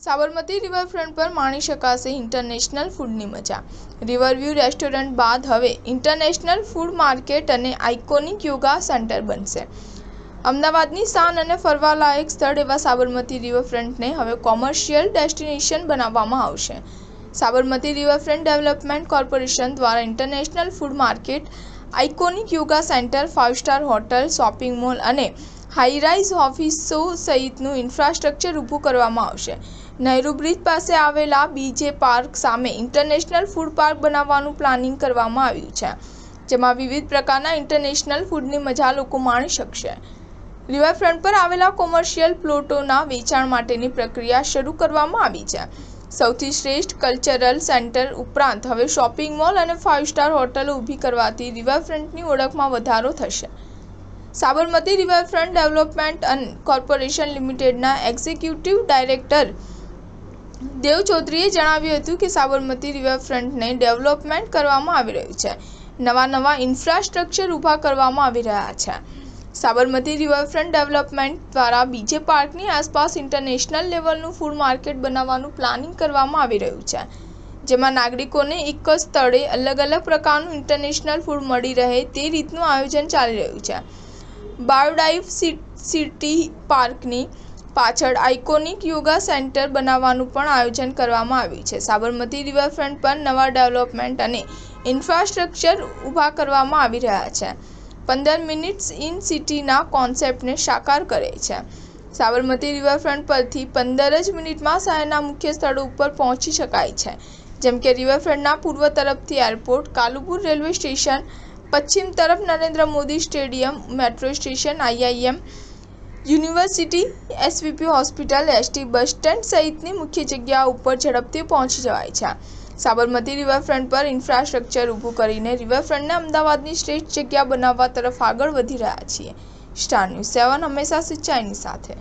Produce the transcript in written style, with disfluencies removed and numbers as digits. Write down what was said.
Sabarmati riverfront પર માણી શકાશે ઇન્ટરનેશનલ ફૂડની મજા। રિવરવ્યૂ રેસ્ટોરન્ટ બાદ હવે ઇન્ટરનેશનલ ફૂડ માર્કેટ અને આઇકોનિક યોગા સેન્ટર બનશે। અમદાવાદની શાન અને ફરવાલાયક સ્થળ એવા સાબરમતી રિવરફ્રન્ટને હવે કોમર્શિયલ ડેસ્ટિનેશન બનાવવામાં આવશે। સાબરમતી રિવરફ્રન્ટ ડેવલપમેન્ટ કોર્પોરેશન દ્વારા international food market, iconic yoga centre, 5 star hotel, shopping mall અને હાઈ-રાઇઝ ઓફિસો સહિતનું ઇન્ફ્રાસ્ટ્રક્ચર ઊભું કરવામાં આવશે। નહેરુ બ્રિજ પાસે આવેલા બીજે પાર્ક સામે ઇન્ટરનેશનલ ફૂડ પાર્ક બનાવવાનું પ્લાનિંગ કરવામાં આવ્યું છે, જેમાં વિવિધ પ્રકારના ઇન્ટરનેશનલ ફૂડની મજા લોકો માણી શકશે। રિવરફ્રન્ટ પર આવેલા કોમર્શિયલ પ્લોટોના વેચાણ માટેની પ્રક્રિયા શરૂ કરવામાં આવી છે। સૌથી શ્રેષ્ઠ કલ્ચરલ સેન્ટર ઉપરાંત હવે શોપિંગ મોલ અને 5 સ્ટાર હોટલો ઊભી કરવાથી રિવરફ્રન્ટની ઓળખમાં વધારો થશે। સાબરમતી રિવરફ્રન્ટ ડેવલપમેન્ટ કોર્પોરેશન લિમિટેડના એક્ઝિક્યુટિવ ડાયરેક્ટર દેવ ચૌધરીએ જણાવ્યું હતું કે સાબરમતી રિવરફ્રન્ટને ડેવલપમેન્ટ કરવામાં આવી રહ્યું છે, નવા ઇન્ફ્રાસ્ટ્રક્ચર ઊભા કરવામાં આવી રહ્યા છે। સાબરમતી રિવરફ્રન્ટ ડેવલપમેન્ટ દ્વારા બીજે પાર્કની આસપાસ ઇન્ટરનેશનલ લેવલનું ફૂડ માર્કેટ બનાવવાનું પ્લાનિંગ કરવામાં આવી રહ્યું છે, જેમાં નાગરિકોને એક જ સ્થળે અલગ પ્રકારનું ઇન્ટરનેશનલ ફૂડ મળી રહે તે રીતનું આયોજન ચાલી રહ્યું છે। બાયોડાયવર્સિટી પાર્કની પાછળ આઇકોનિક યોગા સેન્ટર બનાવવાનું પણ આયોજન કરવામાં આવ્યું છે। સાબરમતી રિવરફ્રન્ટ પર નવા ડેવલપમેન્ટ અને ઇન્ફ્રાસ્ટ્રક્ચર ઊભા કરવામાં આવી રહ્યા છે, 15 મિનિટ્સ ઇન સિટીના કોન્સેપ્ટને સાકાર કરે છે। સાબરમતી રિવરફ્રન્ટ પરથી 15 જ મિનિટમાં શહેરના મુખ્ય સ્થળો ઉપર પહોંચી શકાય છે, જેમ કે રિવરફ્રન્ટના પૂર્વ તરફથી એરપોર્ટ, કાલુપુર રેલવે સ્ટેશન, પશ્ચિમ તરફ Narendra Modi stadium, metro station, IIM, university, SVP hospital, ST bus stand સહિતની મુખ્ય જગ્યાઓ ઉપર ઝડપથી પહોંચી જવાય છે। સાબરમતી રિવરફ્રન્ટ પર ઇન્ફ્રાસ્ટ્રક્ચર ઊભું કરીને રિવરફ્રન્ટને અમદાવાદની શ્રેષ્ઠ જગ્યા બનાવવા તરફ આગળ વધી રહ્યા છીએ। સ્ટાર ન્યૂઝ 7 હંમેશા સચ્ચાઈની સાથે।